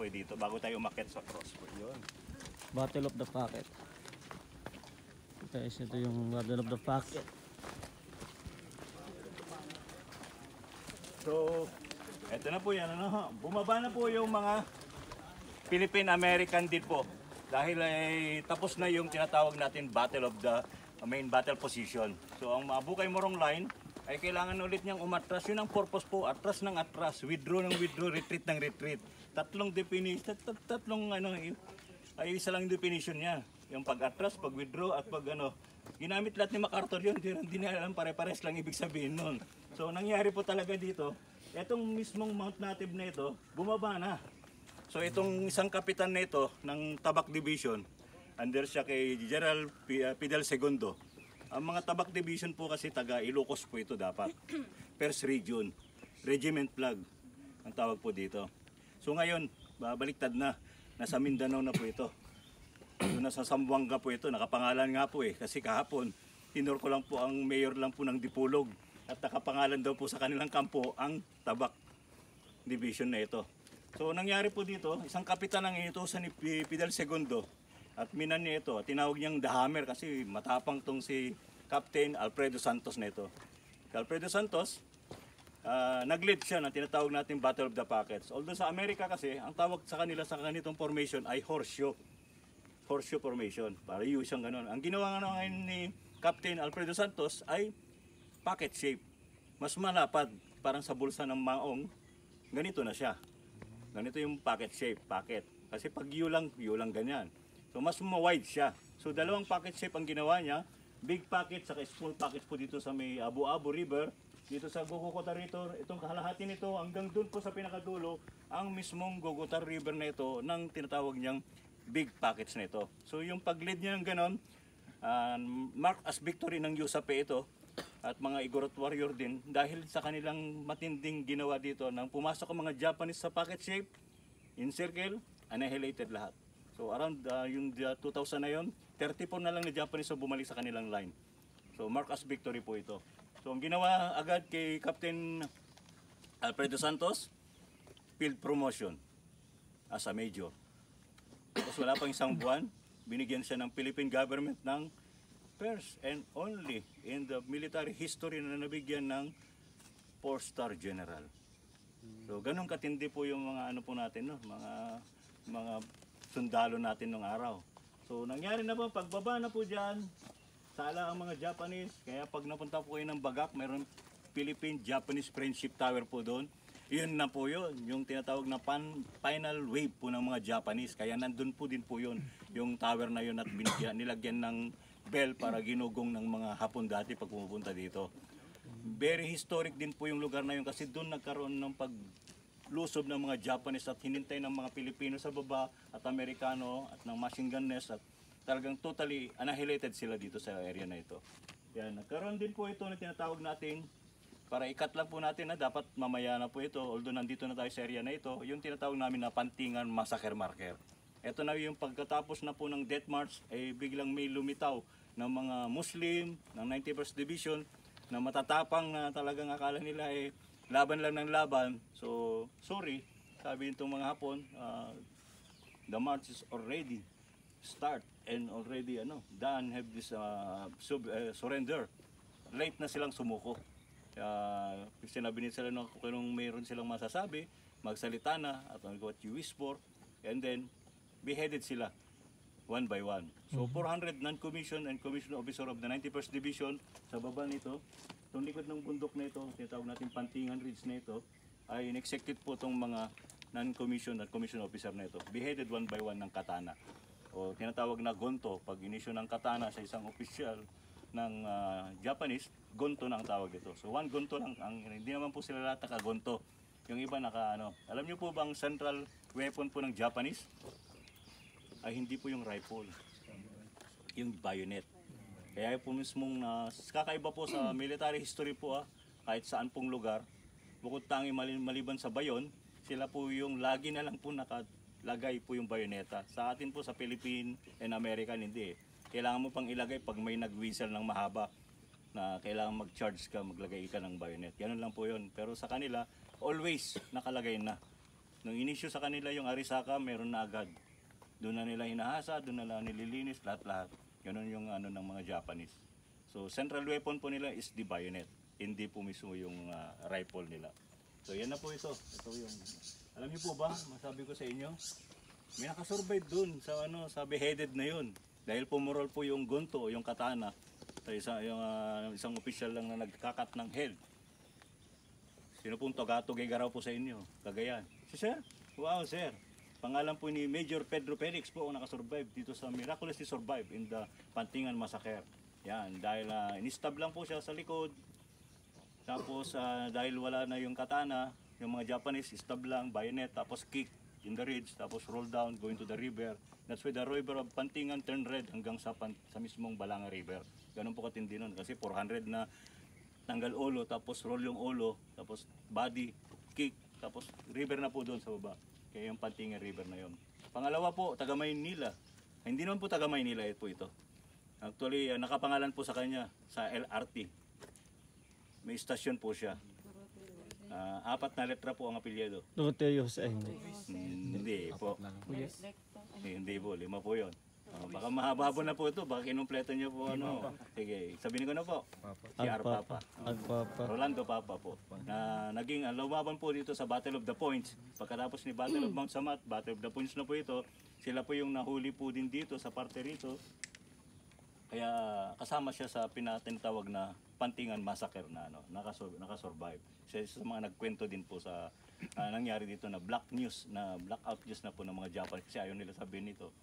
po dito bago tayo umakyat sa cross po. Yun. Battle of the Pocket. Guys, ito yung Battle of the Pocket. So, eto na po yan. Ano, bumaba na po yung mga Philippine-American din po. Dahil ay tapos na yung tinatawag natin Battle of the main battle position. So, ang Bukay Morong line ay kailangan ulit niyang umatras. Yun ang purpose po, atras ng atras, withdraw ng withdraw, retreat ng retreat. Tatlong definition, tatlong ano, ay isa lang yung definition niya. Yung pag-atras, pag-withdraw at pag ano. Ginamit lahat ni MacArthur yun, hindi na alam pare-pares lang ibig sabihin nun. So nangyari po talaga dito, etong mismong Mount Native na ito, bumaba na. So itong isang kapitan na ito ng Tabak Division, under siya kay General Fidel II. Ang mga Tabak Division po kasi taga Ilocos po ito dapat. First Region, Regiment Flag ang tawag po dito. So ngayon, babaliktad na, nasa Mindanao na po ito. So nasa Zamboanga po ito, nakapangalan nga po kasi kahapon, tinur ko lang po ang mayor lang po ng Dipolog. At nakapangalan daw po sa kanilang kampo ang Tabak Division na ito. So nangyari po dito, isang kapitan ang inutusan ni Fidel II at minan niya ito. Tinawag niyang The Hammer kasi matapang tong si Captain Alfredo Santos na ito. Alfredo Santos, nag-lead siya na tinatawag natin Battle of the Pockets. Although sa Amerika kasi, ang tawag sa kanila sa ganitong formation ay horseshoe. Horseshoe formation. Para yung siyang ganun. Ang ginawa nga ngayon ni Captain Alfredo Santos ay pocket shape. Mas malapad, parang sa bulsa ng maong, ganito na siya. Ganito yung pocket shape, pocket. Kasi pag U lang ganyan. So mas ma-wide siya. So dalawang pocket shape ang ginawa niya. Big pocket saka small pockets po dito sa may Abu-Abu River. Dito sa Gogokota River, itong kahalahati nito hanggang dun po sa pinakadulo, ang mismong Gogokota River na ito ng tinatawag niyang big pockets na ito. So yung pag-lead niya ng ganon, mark as victory ng USAP ito, at mga Igorot warrior din dahil sa kanilang matinding ginawa dito nang pumasok ang mga Japanese sa pocket shape, in circle, annihilated lahat. So around yung 2000 na yon, 34 na lang na Japanese so bumalik sa kanilang line. So mark as victory po ito. So ang ginawa agad kay Captain Alfredo Santos, field promotion as a major. Tapos wala pang isang buwan, binigyan siya ng Philippine government ng first and only in the military history na nabigyan ng 4-star general. So ganun katindi po yung mga ano po natin, no? mga sundalo natin nung araw. So nangyari na po, pagbaba na po diyan, sala ang mga Japanese, kaya pag napunta po kayo ng Bagak, mayroon Philippine-Japanese Friendship Tower po doon. Yun na po yun, yung tinatawag na final wave po ng mga Japanese. Kaya nandun po din po yun, yung tower na yun at nilagyan ng bell para ginugong ng mga Hapon dati pag pumupunta dito. Very historic din po yung lugar na yun kasi doon nagkaroon ng paglusob ng mga Japanese at hinintay ng mga Pilipino sa baba at Amerikano at ng machine gun nest at talagang totally annihilated sila dito sa area na ito. Yan, nagkaroon din po ito na tinatawag natin, para ikat lang po natin na dapat mamaya na po ito, although nandito na tayo sa area na ito, yung tinatawag namin na Pantingan Massacre Marker. Ito na yung pagkatapos na po ng death march, biglang may lumitaw ng mga Muslim ng 91st Division na matatapang na talagang akala nila laban lang ng laban. So, sorry, sabi nitong mga Hapon, the march is already start and already done, have this surrender. Late na silang sumuko. Sinabi nila sila kung mayroon silang masasabi, magsalita na at what you wish for, and then beheaded sila one by one. So 400 non-commissioned and commissioned officer of the 91st Division sa baba nito, itong likod ng bundok na ito, tinatawag natin Pantingan Ridge na ito, ay in-execute po itong mga non-commissioned at commissioned officer na ito. Beheaded one by one ng katana. O tinatawag na gonto, pag inisyo ng katana sa isang opisyal ng Japanese, gonto na ang tawag ito. So one gonto lang, hindi naman po sila lahat naka-gonto. Yung iba naka Alam niyo po bang central weapon po ng Japanese ay hindi po yung rifle, yung bayonet. Kaya po mismong kakaiba po sa military history po kahit saan pong lugar, bukod tangi maliban sa bayon, sila po yung lagi na lang po nakalagay po yung bayoneta. Sa atin po sa Philippine and American hindi Kailangan mo pang ilagay pag may nag-whistle ng mahaba na kailangan mag-charge ka, maglagay ka ng bayonet. Ganun lang po yun. Pero sa kanila, always nakalagay na. Nung inisyu sa kanila yung Arisaka, meron na agad. Doon na nila hinahasa, doon na nila nililinis, lahat-lahat. Ganun yung ano ng mga Japanese. So central weapon po nila is the bayonet. Hindi po mismo yung rifle nila. So yan na po ito. Ito yung, alam niyo po ba, masabi ko sa inyo, may nakasurvive doon sa ano, sa beheaded na yun. Dahil pumurol po yung gunto o yung katana sa isang opisyal lang na nagkakat ng head. Sino pong togatugay-garaw po sa inyo? Cagayan. Si Sir? Wow, Sir. Pangalan po ni Major Pedro Felix po ang nakasurvive dito sa miraculously survive in the Pantingan Massacre. Yan, dahil inistab lang po siya sa likod. Tapos dahil wala na yung katana, yung mga Japanese, stab lang, bayonet, tapos kick in the ridge, tapos roll down, going to the river. That's why the river of Pantingan turned red hanggang sa mismong Balanga River. Ganun po katindi nun kasi 400 na tanggal ulo, tapos roll yung ulo, tapos body, kick, tapos river na po doon sa baba. Kaya yung Pantingan River na yon. Pangalawa po, taga Maynila. Hindi naman po taga Maynila po ito. Actually, nakapangalan po sa kanya sa LRT. May istasyon po siya. 4 na letra po ang apelyido. Luteos ay hindi. Hindi po. Hindi po, 5 po yun. Baka mahaba na po ito, baka kinumpleto niyo po ano. Sige, sabihin ko na po. Si Arpapa. Agpapa. Rolando Papa po. Na naging lumaban po dito sa Battle of the Points. Pagkatapos ni Battle of Mount Samat, Battle of the Points na po ito. Sila po yung nahuli po din dito sa parte rito. Kaya kasama siya sa pinatinatawag na Pantingan Massacre na nakasurvive. Siya sa mga nagkwento din po sa nangyari dito na blackout news na po ng mga Japanese kasi ayaw nila sabihin nito.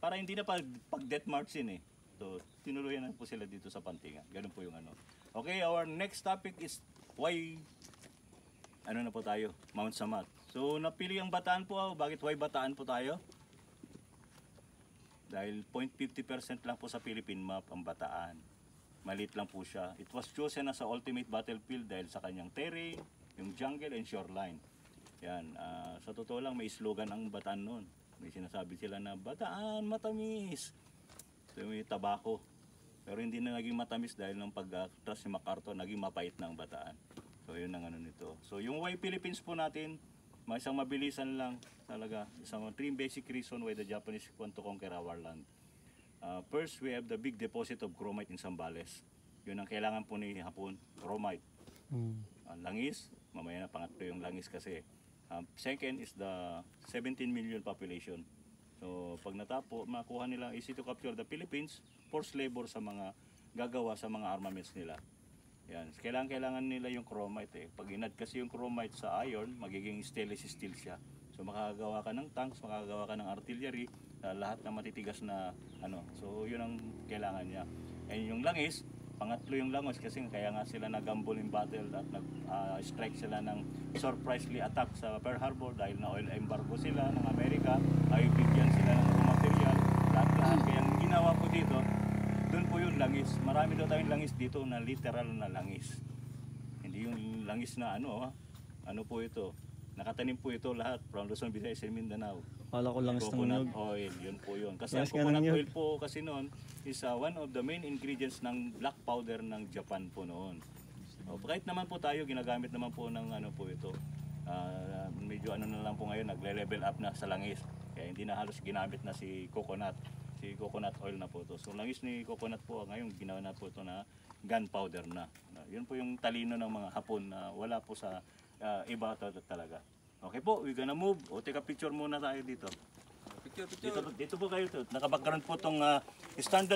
Para hindi na pag-death marching eh. So, tinuluyan na po sila dito sa Pantingan. Ganun po yung ano. Okay, our next topic is why, ano na po tayo? Mount Samat. So, napili ang Bataan po. Bakit why Bataan po tayo? Dahil 0.50% lang po sa Philippine map ang Bataan. Maliit lang po siya. It was chosen as a ultimate battlefield dahil sa kanyang terrain, yung jungle and shoreline. Yan, sa totoo lang may slogan ang Bataan noon. May sinasabi sila na Bataan matamis. So, may tabako. Pero hindi na naging matamis dahil ng pag-trust ni MacArthur, naging mapait na ang Bataan. So yun ang ano nito. So yung why Philippines po natin, may isang mabilisan lang talaga. Isang 3 basic reason why the Japanese want to conquer our land. First, we have the big deposit of chromite in Zambales. Yun ang kailangan po ni Hapon, chromite. Langis, mamaya na pangatlo yung langis kasi. Second is the 17 million population. So pag natapo, makuha nila easy to capture the Philippines, forced labor sa mga gagawa sa mga armaments nila. Yan, kailangan nila yung chromite eh. Pag inad kasi yung chromite sa iron, magiging stainless steel siya. So makakagawa ka ng tanks, makakagawa ka ng artillery, lahat na matitigas na ano. So yun ang kailangan niya. And yung langis, pangatlo yung langos kasi kaya nga sila nag-gamble in battle at nag-strike sila ng surprisely attack sa Pearl Harbor dahil na oil embargo sila ng Amerika, ay bigyan sila ng raw material, lahat-lahat. Kaya ang ginawa po dito, doon po yung langis. Marami daw tayong langis dito na literal na langis. Hindi yung langis na ano po ito. Nakatanim po ito lahat from Luzon, Visayas, and Mindanao. Kala ko langis ng Coconut nyug. oil, yun po yun. Kasi ang Langis nga ng coconut nyug. oil po kasi noon is one of the main ingredients ng black powder ng Japan po noon. Kahit naman po tayo, ginagamit naman po ng ano po ito. Medyo ano na lang po ngayon, nagle-level up na sa langis. Kaya hindi na halos ginamit na si coconut oil na po ito. So langis ni coconut po ngayon ginawa na po ito na gunpowder na. Yun po yung talino ng mga Hapon na wala po sa iba talaga. Okay po, we gonna move. Take a picture muna tayo dito. Dito po kayo. Naka-background po itong standard